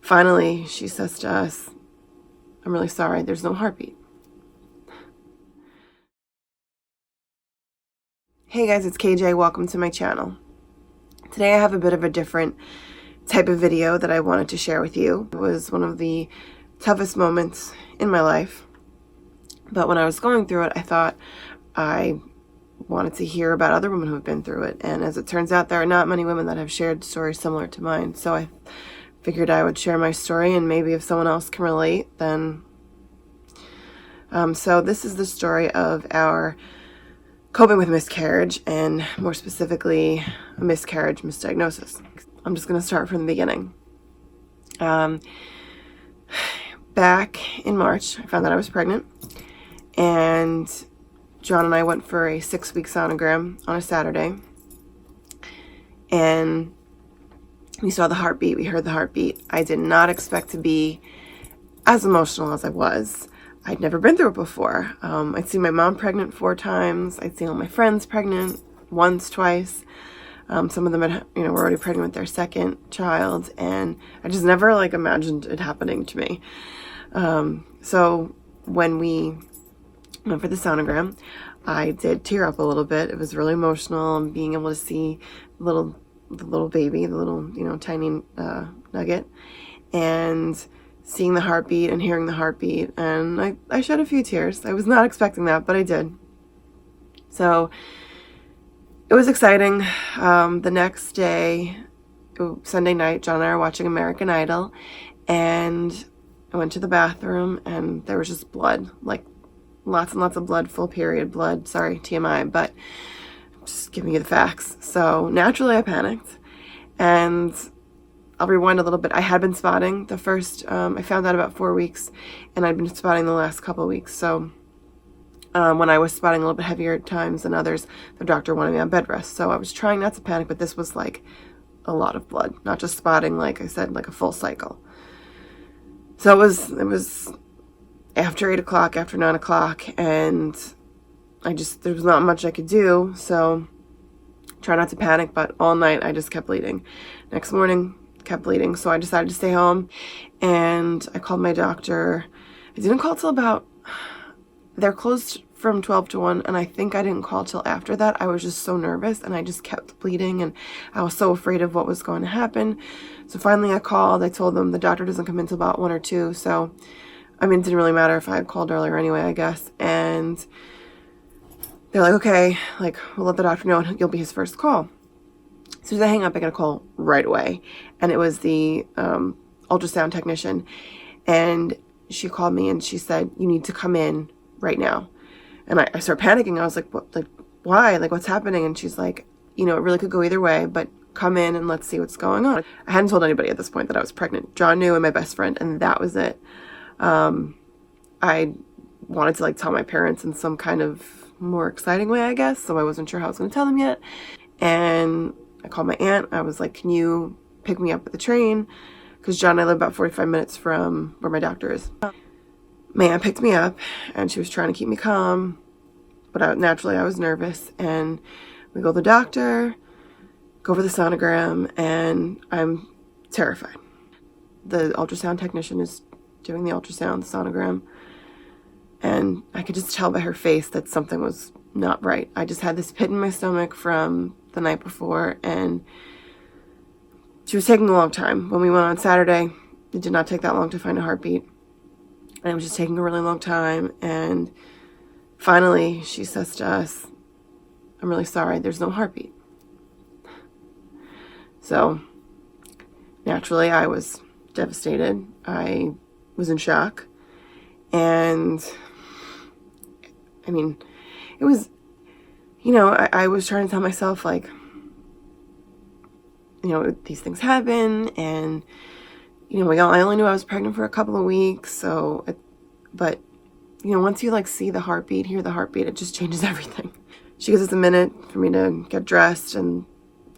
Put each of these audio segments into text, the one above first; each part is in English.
Finally, she says to us, "I'm really sorry, there's no heartbeat." Hey guys, it's KJ. Welcome to my channel. Today I have a bit of a different type of video that I wanted to share with you. It was one of the toughest moments in my life, but when I was going through it, I thought I wanted to hear about other women who have been through it, and as it turns out, there are not many women that have shared stories similar to mine, so I figured I would share my story, and maybe if someone else can relate, then... So this is the story of our coping with miscarriage, and more specifically, a miscarriage misdiagnosis. I'm just going to start from the beginning. Back in March, I found that I was pregnant, and John and I went for a 6-week sonogram on a Saturday, and we saw the heartbeat, we heard the heartbeat. I did not expect to be as emotional as I was. I'd never been through it before. I'd seen my mom pregnant 4 times. I'd seen all my friends pregnant once, twice. Some of them had, were already pregnant with their second child, and I just never imagined it happening to me. So when we went for the sonogram, I did tear up a little bit. It was really emotional, and being able to see the little baby, the little, tiny nugget, and seeing the heartbeat and hearing the heartbeat, and I shed a few tears. I was not expecting that, but I did. So it was exciting. The next day, Sunday night, John and I were watching American Idol, and I went to the bathroom, and there was just blood, lots and lots of blood, full period blood. Sorry, TMI, but I'm just giving you the facts. So naturally I panicked, and I'll rewind a little bit. I had been spotting the first, I found out about 4 weeks, and I'd been spotting the last couple of weeks. So when I was spotting a little bit heavier times than others, the doctor wanted me on bed rest. So I was trying not to panic, but this was a lot of blood, not just spotting, like I said, a full cycle. So it was after 8 o'clock, after 9 o'clock, and there was not much I could do. So try not to panic, but all night I just kept bleeding. Next morning, kept bleeding, so I decided to stay home, and I called my doctor. I didn't call till they're closed from 12 to 1, and I think I didn't call till after that. I was just so nervous, and I just kept bleeding, and I was so afraid of what was going to happen. So finally I called. I told them the doctor doesn't come until about 1 or 2, so it didn't really matter if I had called earlier anyway, I guess. And they're like, okay, we'll let the doctor know, and you'll be his first call. As soon as I hang up, I got a call right away, and it was the ultrasound technician, and she called me, and she said, "You need to come in right now." And I started panicking. I was like, "What? Why? What's happening?" And she's like, "It really could go either way, but come in and let's see what's going on." I hadn't told anybody at this point that I was pregnant. John knew, and my best friend, and that was it. I wanted to tell my parents in some kind of more exciting way, I guess, so I wasn't sure how I was going to tell them yet. And I called my aunt. I was like, "Can you pick me up at the train?" Because John and I live about 45 minutes from where my doctor is. My aunt picked me up, and she was trying to keep me calm, but naturally I was nervous. And we go to the doctor, go for the sonogram, and I'm terrified. The ultrasound technician is doing the ultrasound, the sonogram, and I could just tell by her face that something was not right. I just had this pit in my stomach from the night before, and she was taking a long time. When we went on Saturday, it did not take that long to find a heartbeat, and it was just taking a really long time. And finally she says to us, "I'm really sorry, there's no heartbeat." So naturally I was devastated. I was in shock, and it was, I was trying to tell myself, these things happen, and, I only knew I was pregnant for a couple of weeks, so, but, once you, see the heartbeat, hear the heartbeat, it just changes everything. She gives us a minute for me to get dressed and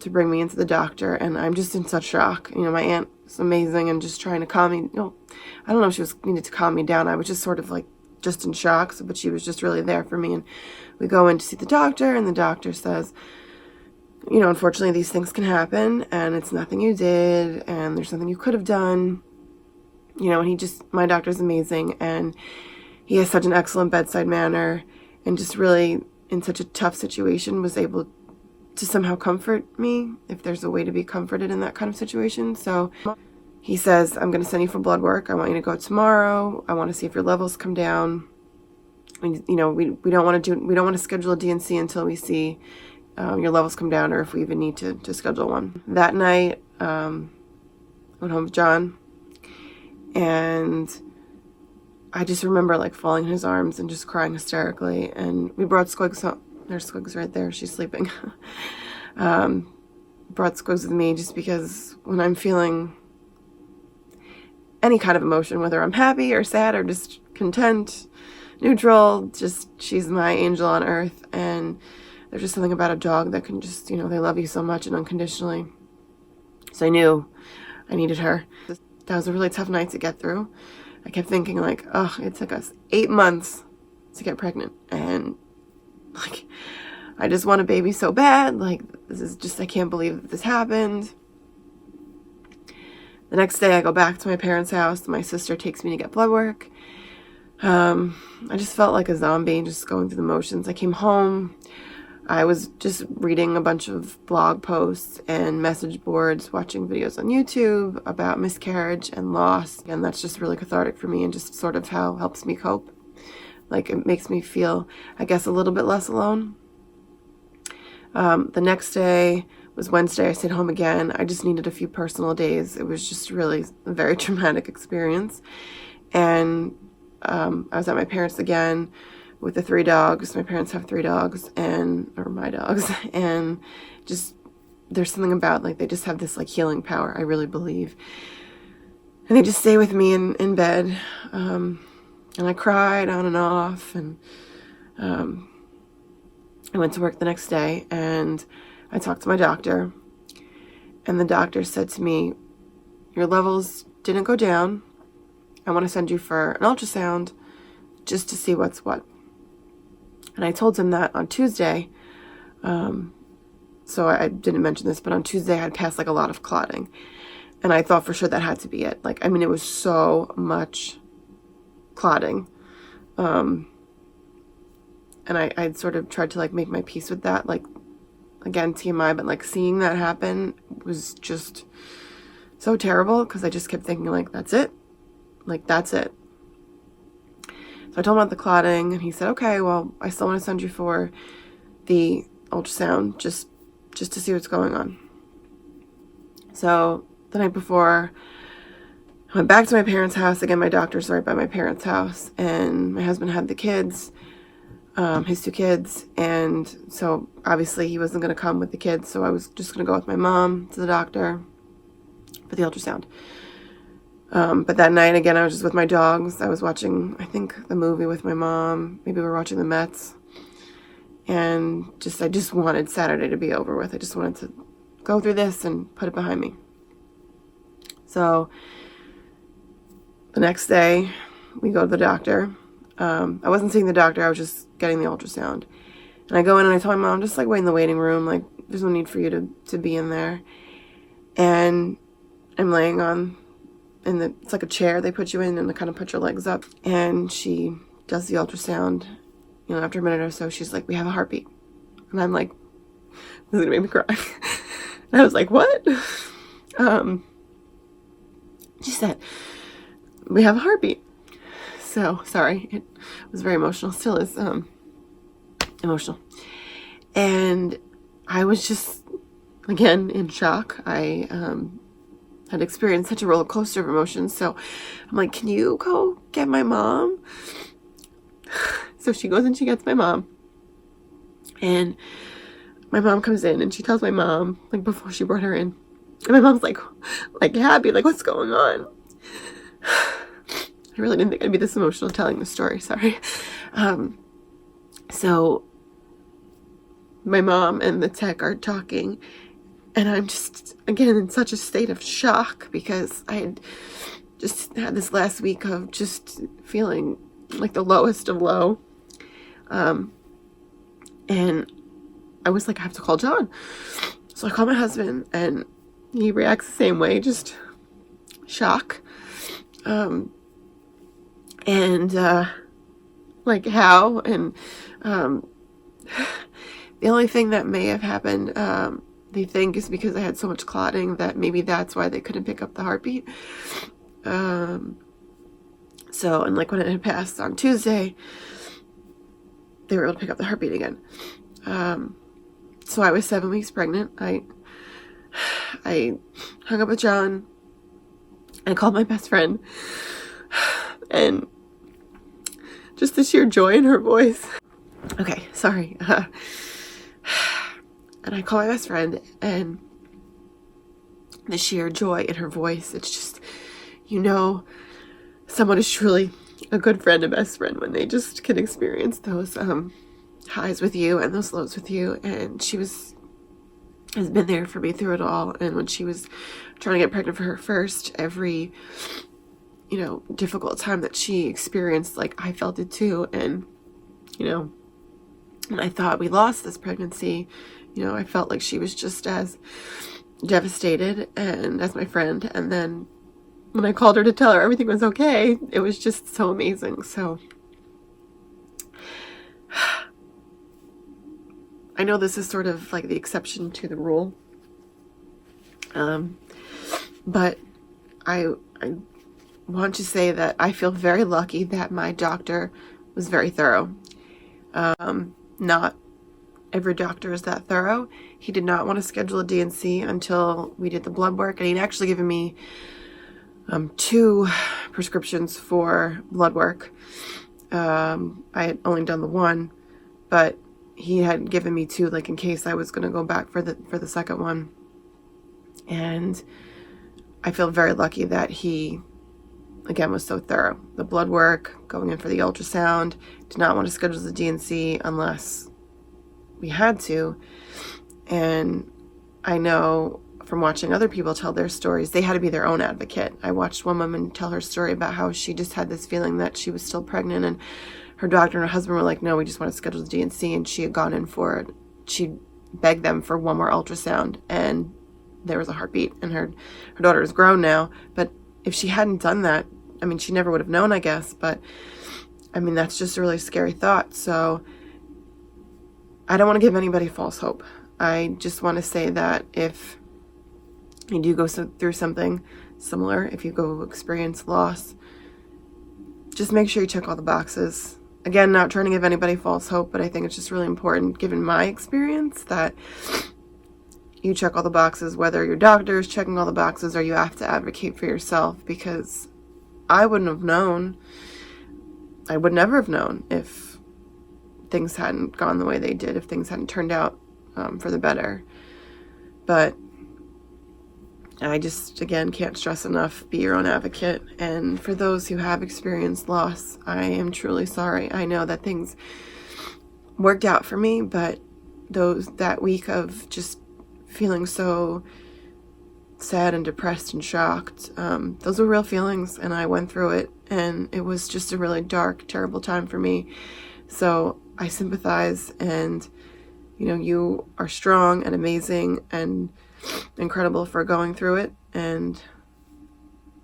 to bring me into the doctor, and I'm just in such shock. My aunt is amazing and just trying to calm me. I don't know if she needed to calm me down. I was just sort of just in shock, but she was just really there for me. And we go in to see the doctor, and the doctor says, unfortunately these things can happen, and it's nothing you did, and there's nothing you could have done. you know, and my doctor's amazing, and he has such an excellent bedside manner, and just really, in such a tough situation, was able to somehow comfort me, if there's a way to be comforted in that kind of situation. So he says, I'm going to send you for blood work. I want you to go tomorrow. I want to see if your levels come down. And, you know, we don't want to schedule a DNC until we see your levels come down, or if we even need to schedule one. That night, went home with John, and I just remember like falling in his arms and just crying hysterically. And we brought Squigs home. There's Squigs right there. She's sleeping. Brought Squigs with me just because when I'm feeling any kind of emotion, whether I'm happy or sad or just content, neutral, just she's my angel on earth. And there's just something about a dog that can just, you know, they love you so much and unconditionally. So I knew I needed her. That was a really tough night to get through. I kept thinking like, oh, it took us 8 months to get pregnant. And like, I just want a baby so bad. Like, this is just, I can't believe that this happened. The next day I go back to my parents' house. My sister takes me to get blood work. I just felt like a zombie, just going through the motions. I came home. I was just reading a bunch of blog posts and message boards, watching videos on YouTube about miscarriage and loss. And that's just really cathartic for me, and just sort of how it helps me cope. Like, it makes me feel, I guess, a little bit less alone. The next day was Wednesday. I stayed home again. I just needed a few personal days. It was just really a very traumatic experience. And I was at my parents' again with the 3 dogs. My parents have 3 dogs, or my dogs. And just, there's something about, like, they just have this, like, healing power, I really believe. And they just stay with me in bed. And I cried on and off. And I went to work the next day, and I talked to my doctor. And the doctor said to me, your levels didn't go down. I want to send you for an ultrasound just to see what's what. And I told him that on Tuesday. So I didn't mention this, but on Tuesday I had passed like a lot of clotting. And I thought for sure that had to be it. Like, I mean, it was so much clotting. And I'd sort of tried to like make my peace with that. Like, again, TMI, but like seeing that happen was just so terrible, because I just kept thinking like, that's it. Like, that's it. So I told him about the clotting, and he said, okay, well, I still want to send you for the ultrasound just to see what's going on. So the night before, I went back to my parents' house. Again, my doctor's right by my parents' house, and my husband had the kids, his 2 kids, and so obviously he wasn't going to come with the kids, so I was just going to go with my mom to the doctor for the ultrasound. But that night, again, I was just with my dogs. I was watching, I think, the movie with my mom. Maybe we were watching the Mets. And I just wanted Saturday to be over with. I just wanted to go through this and put it behind me. So the next day, we go to the doctor. I wasn't seeing the doctor. I was just getting the ultrasound. And I go in and I tell my mom, just like wait in the waiting room. Like, there's no need for you to be in there. And I'm laying on, it's like a chair they put you in, and they kind of put your legs up. And she does the ultrasound. You know, after a minute or so, she's like, we have a heartbeat. And I'm like, this is gonna make me cry. And I was like, what? She said, we have a heartbeat. So, sorry, it was very emotional, still is emotional. And I was just, again, in shock. I had experienced such a roller coaster of emotions. So I'm like, can you go get my mom? So she goes and she gets my mom. And my mom comes in and she tells my mom, like, before she brought her in. And my mom's like happy, like, what's going on? I really didn't think I'd be this emotional telling the story, sorry. So my mom and the tech are talking, and I'm just, again, in such a state of shock, because I had just had this last week of just feeling like the lowest of low. And I was like, I have to call John. So I call my husband, and he reacts the same way, just shock. And like how, and the only thing that may have happened, they think, is because I had so much clotting that maybe that's why they couldn't pick up the heartbeat. So, and like when it had passed on Tuesday, they were able to pick up the heartbeat again. So I was 7 weeks pregnant. I hung up with John. I called my best friend, and just the sheer joy in her voice. Okay, sorry. And I call my best friend, and the sheer joy in her voice, it's just, someone is truly a good friend, a best friend, when they just can experience those highs with you and those lows with you. And she has been there for me through it all. And when she was trying to get pregnant for her first, every difficult time that she experienced, like, I felt it too. And when I thought we lost this pregnancy, I felt like she was just as devastated and as my friend. And then when I called her to tell her everything was okay, it was just so amazing. So I know this is sort of like the exception to the rule. But I want to say that I feel very lucky that my doctor was very thorough. Not every doctor is that thorough. He did not want to schedule a D&C until we did the blood work, and he'd actually given me 2 prescriptions for blood work. I had only done the 1, but he had given me 2, like, in case I was going to go back for the second one. And I feel very lucky that he, again, was so thorough. The blood work, going in for the ultrasound, did not want to schedule the D&C unless we had to. And I know from watching other people tell their stories, they had to be their own advocate. I watched one woman tell her story about how she just had this feeling that she was still pregnant, and her doctor and her husband were like, no, we just want to schedule the D&C, and she had gone in for it. She begged them for one more ultrasound, and there was a heartbeat, and her daughter is grown now. But if she hadn't done that, I mean, she never would have known, I guess. But I mean, that's just a really scary thought. So I don't want to give anybody false hope. I just want to say that if you do go through something similar, if you go experience loss, just make sure you check all the boxes. Again, not trying to give anybody false hope, but I think it's just really important, given my experience, that you check all the boxes, whether your doctor is checking all the boxes or you have to advocate for yourself, because I wouldn't have known. I would never have known if things hadn't gone the way they did, if things hadn't turned out for the better. But I just, again, can't stress enough, be your own advocate. And for those who have experienced loss, I am truly sorry. I know that things worked out for me, but that week of just feeling so sad and depressed and shocked, those were real feelings, and I went through it, and it was just a really dark, terrible time for me. So I sympathize, and you are strong and amazing and incredible for going through it, and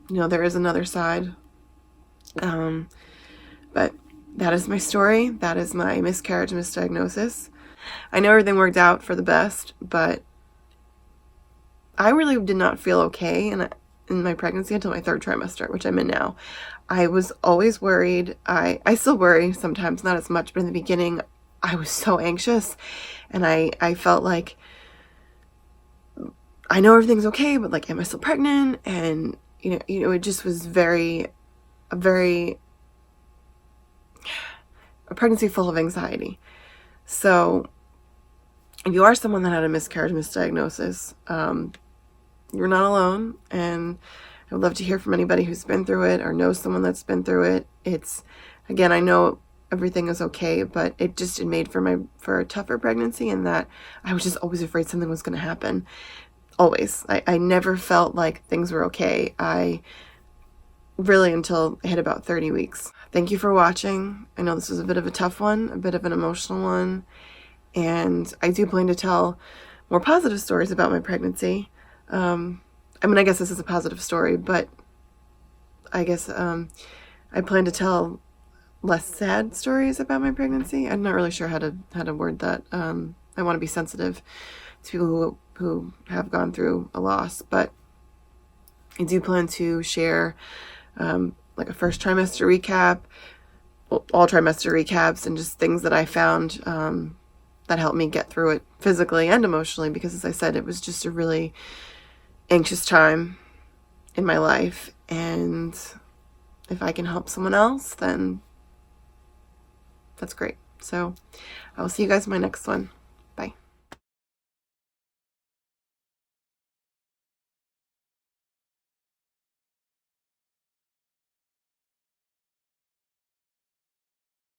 there is another side. But that is my story. That is my miscarriage misdiagnosis. I know everything worked out for the best, but I really did not feel okay in my pregnancy until my 3rd trimester, which I'm in now. I was always worried. I still worry sometimes, not as much, but in the beginning I was so anxious, and I felt like, I know everything's okay, but like, am I still pregnant? And it just was a pregnancy full of anxiety. So if you are someone that had a miscarriage misdiagnosis, you're not alone, and I would love to hear from anybody who's been through it or knows someone that's been through it. It's, again, I know everything is okay, but it made for a tougher pregnancy, in that I was just always afraid something was going to happen. Always. I never felt like things were okay. Until I hit about 30 weeks. Thank you for watching. I know this was a bit of a tough one, a bit of an emotional one, and I do plan to tell more positive stories about my pregnancy. I guess this is a positive story, but I guess I plan to tell less sad stories about my pregnancy. I'm not really sure how to word that. I want to be sensitive to people who have gone through a loss, but I do plan to share like a first trimester recap, all trimester recaps, and just things that I found that helped me get through it physically and emotionally, because as I said, it was just a really anxious time in my life, and if I can help someone else, then that's great. So I will see you guys in my next one.